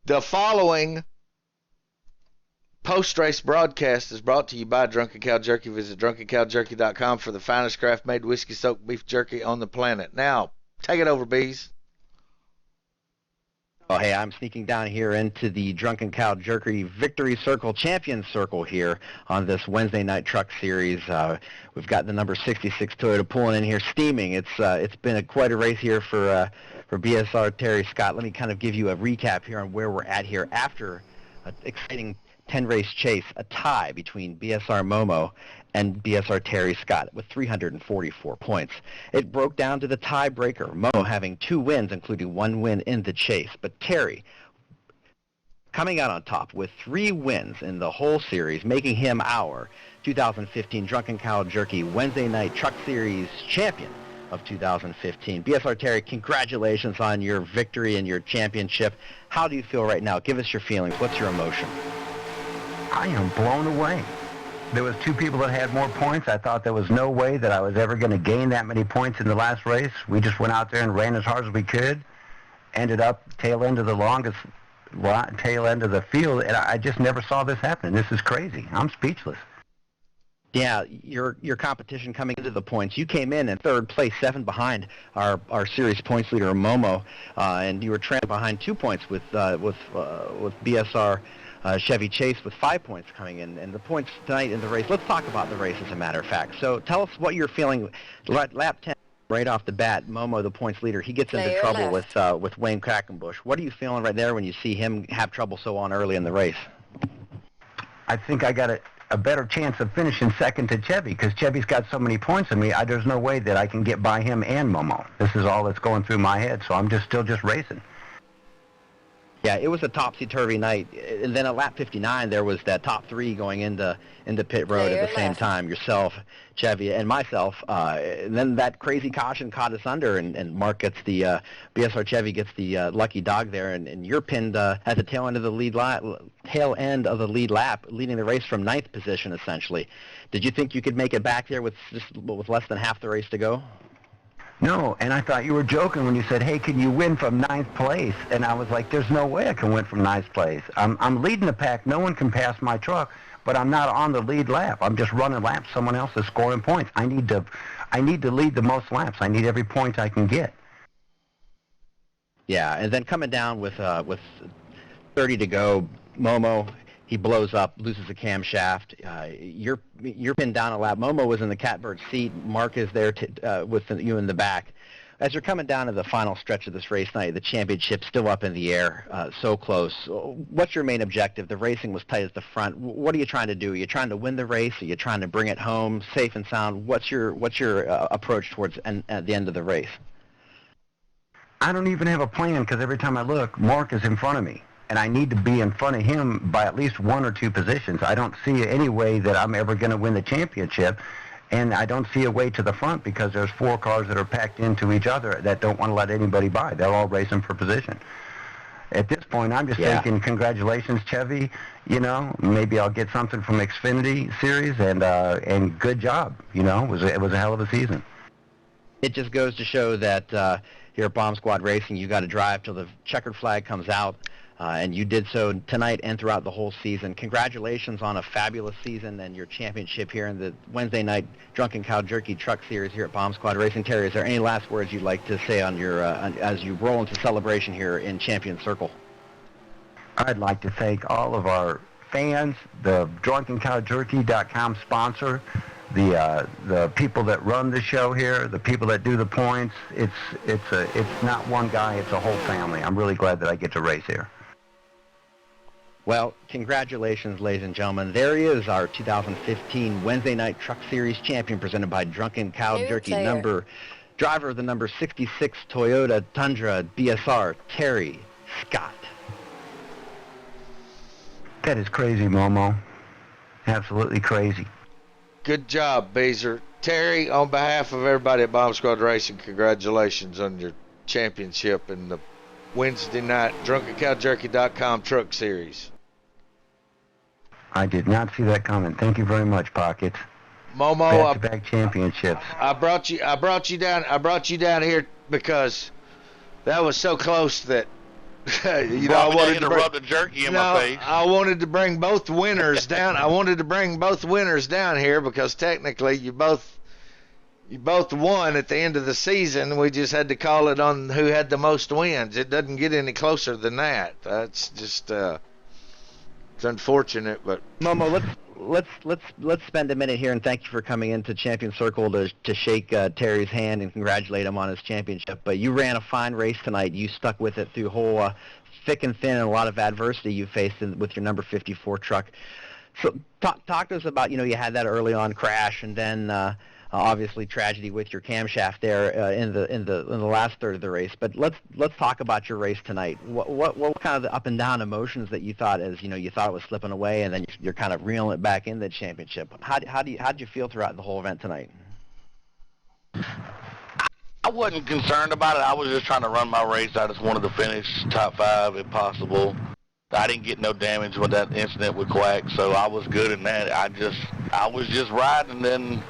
The following post-race broadcast is brought to you by Drunken Cow Jerky. Visit drunkencowjerky.com for the finest craft-made whiskey-soaked beef jerky on the planet. Now, take it over, Bees. Oh, hey, I'm sneaking down here into the Drunken Cow Jerky Victory Circle, Champion Circle here on this Wednesday Night Truck Series. We've got the number 66 Toyota pulling in here, steaming. It's been quite a race here for BSR Terry Scott. Let me kind of give you a recap here on where we're at here after an exciting 10-race chase, a tie between BSR Momo and BSR Terry Scott with 344 points. It broke down to the tiebreaker, Momo having 2 wins, including 1 win in the chase. But Terry coming out on top with 3 wins in the whole series, making him our 2015 Drunken Cow Jerky Wednesday Night Truck Series champion of 2015. BSR Terry, congratulations on your victory and your championship. How do you feel right now? Give us your feelings. What's your emotion? I am blown away. There was 2 people that had more points. I thought there was no way that I was ever going to gain that many points in the last race. We just went out there and ran as hard as we could. Ended up tail end of the field, and I just never saw this happen. This is crazy. I'm speechless. Yeah, your competition coming into the points, you came in third place, 7 behind our series points leader Momo, and you were trailing behind 2 points with BSR Chevy Chase with 5 points coming in, and the points tonight in the race. Let's talk about the race, as a matter of fact. So tell us what you're feeling. Lap 10, right off the bat, Momo, the points leader, he gets into trouble with Wayne Quackenbush. What are you feeling right there when you see him have trouble so on early in the race? I think I got a better chance of finishing second to Chevy because Chevy's got so many points in me. There's no way that I can get by him and Momo. This is all that's going through my head, so I'm still just racing. Yeah, it was a topsy-turvy night. And then at lap 59, there was that top 3 going into pit road at the same time. Yourself, Chevy, and myself. And then that crazy caution caught us under, and Mark gets the BSR Chevy gets the lucky dog there, and you're pinned at the tail end of the lead lap, leading the race from 9th position essentially. Did you think you could make it back there with less than half the race to go? No, and I thought you were joking when you said, hey, can you win from 9th place? And I was like, there's no way I can win from 9th place. I'm leading the pack. No one can pass my truck, but I'm not on the lead lap. I'm just running laps. Someone else is scoring points. I need to lead the most laps. I need every point I can get. Yeah, and then coming down with 30 to go, Momo, he blows up, loses a camshaft. You're pinned down a lap. Momo was in the catbird seat. Mark is there with you in the back. As you're coming down to the final stretch of this race night, the championship's still up in the air, so close. What's your main objective? The racing was tight at the front. What are you trying to do? Are you trying to win the race? Are you trying to bring it home safe and sound? What's your approach towards at the end of the race? I don't even have a plan because every time I look, Mark is in front of me. And I need to be in front of him by at least 1 or 2 positions. I don't see any way that I'm ever going to win the championship, and I don't see a way to the front because there's 4 cars that are packed into each other that don't want to let anybody by. They're all racing for position. At this point, I'm just thinking, congratulations, Chevy. You know, maybe I'll get something from Xfinity Series, and good job. You know, it was a hell of a season. It just goes to show that here at Bomb Squad Racing, you got to drive till the checkered flag comes out. And you did so tonight and throughout the whole season. Congratulations on a fabulous season and your championship here in the Wednesday Night Drunken Cow Jerky Truck Series here at Bomb Squad Racing. Terry, is there any last words you'd like to say on your as you roll into celebration here in Champion Circle? I'd like to thank all of our fans, the DrunkenCowJerky.com sponsor, the people that run the show here, the people that do the points. It's not one guy, it's a whole family. I'm really glad that I get to race here. Well, congratulations, ladies and gentlemen. There he is, our 2015 Wednesday Night Truck Series champion, presented by Drunken Cow Jerky. Driver of the number 66 Toyota Tundra BSR, Terry Scott. That is crazy, Momo. Absolutely crazy. Good job, Beezer. Terry, on behalf of everybody at Bomb Squad Racing, congratulations on your championship in the Wednesday Night DrunkenCowJerky.com Truck Series. I did not see that coming. Thank you very much, Pockets. Momo, back-to-back championships. I brought you down here because that was so close that You know, Brought I me wanted that to bring, interrupted jerky in no, my face. I wanted to bring both winners down. I wanted to bring both winners down here because technically you both won at the end of the season. We just had to call it on who had the most wins. It doesn't get any closer than that. That's just it's unfortunate, but Momo, let's spend a minute here and thank you for coming into Champion Circle to shake Terry's hand and congratulate him on his championship. But you ran a fine race tonight. You stuck with it through whole thick and thin and a lot of adversity you faced with your number 54 truck. So talk to us about, you had that early on crash and then obviously tragedy with your camshaft there in the last third of the race. But let's talk about your race tonight. What were kind of the up and down emotions that you thought as you thought it was slipping away, and then you're kind of reeling it back in the championship? How'd you feel throughout the whole event tonight? I wasn't concerned about it. I was just trying to run my race. I just wanted to finish top 5 if possible. I didn't get no damage with that incident with Quack, so I was good in that. I was just riding, and then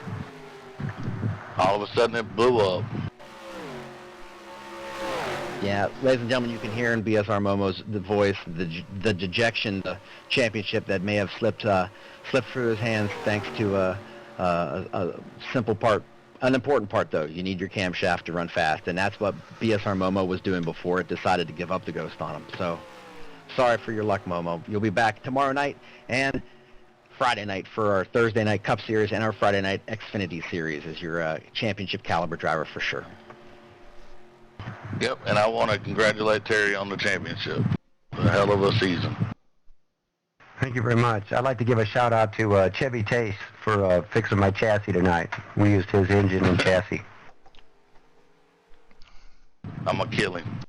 all of a sudden it blew up. Yeah, ladies and gentlemen, you can hear in BSR Momo's the voice, the dejection, the championship that may have slipped through his hands thanks to a simple part. An important part, though. You need your camshaft to run fast, and that's what BSR Momo was doing before it decided to give up the ghost on him. So, sorry for your luck, Momo. You'll be back tomorrow night and Friday night for our Thursday night Cup Series and our Friday night Xfinity Series as your championship caliber driver for sure. Yep, and I want to congratulate Terry on the championship. A hell of a season. Thank you very much. I'd like to give a shout out to Chevy Chase for fixing my chassis tonight. We used his engine and chassis. I'm going to kill him.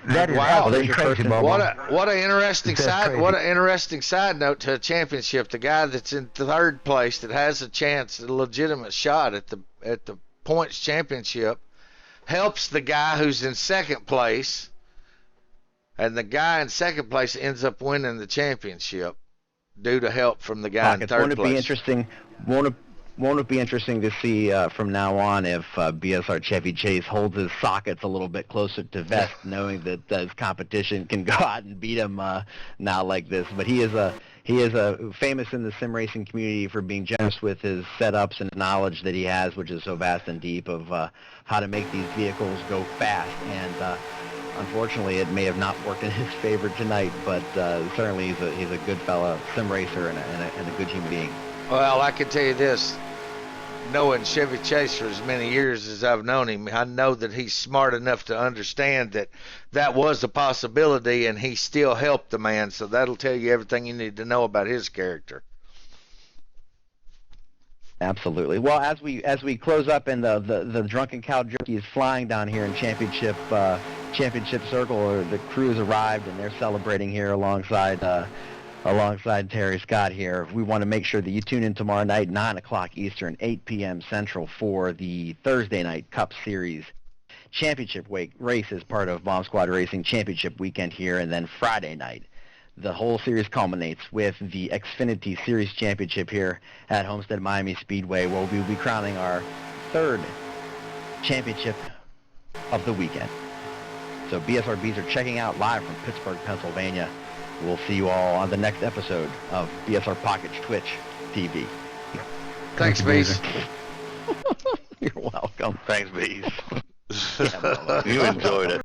That is wow, absolutely crazy, Bubba. what an interesting That's side crazy. what an interesting side note to a championship. The guy that's in third place that has a chance, a legitimate shot at the points championship, helps the guy who's in second place, and the guy in second place ends up winning the championship due to help from the guy in third Won't it place. be interesting? Won't it be interesting to see from now on if BSR Chevy Chase holds his sockets a little bit closer to vest, knowing that his competition can go out and beat him now like this? But he is a famous in the sim racing community for being generous with his setups and knowledge that he has, which is so vast and deep of how to make these vehicles go fast. And unfortunately, it may have not worked in his favor tonight, but certainly he's a good fella, sim racer, and a good human being. Well, I can tell you this. Knowing Chevy Chase for as many years as I've known him, I know that he's smart enough to understand that was a possibility, and he still helped the man. So that'll tell you everything you need to know about his character. Absolutely. Well, as we close up and the Drunken Cow Jerky is flying down here in championship circle, or the crew's arrived and they're celebrating here alongside Terry Scott here. We want to make sure that you tune in tomorrow night, 9 o'clock Eastern, 8 p.m. Central, for the Thursday night Cup Series Championship race as part of Bomb Squad Racing Championship weekend here. And then Friday night, the whole series culminates with the Xfinity Series Championship here at Homestead Miami Speedway, where we'll be crowning our third championship of the weekend. So BSRBs are checking out live from Pittsburgh, Pennsylvania. We'll see you all on the next episode of BSR Pocket Twitch TV. Thanks, Bees. You're welcome. Thanks, Bees. Yeah, well, You enjoyed it.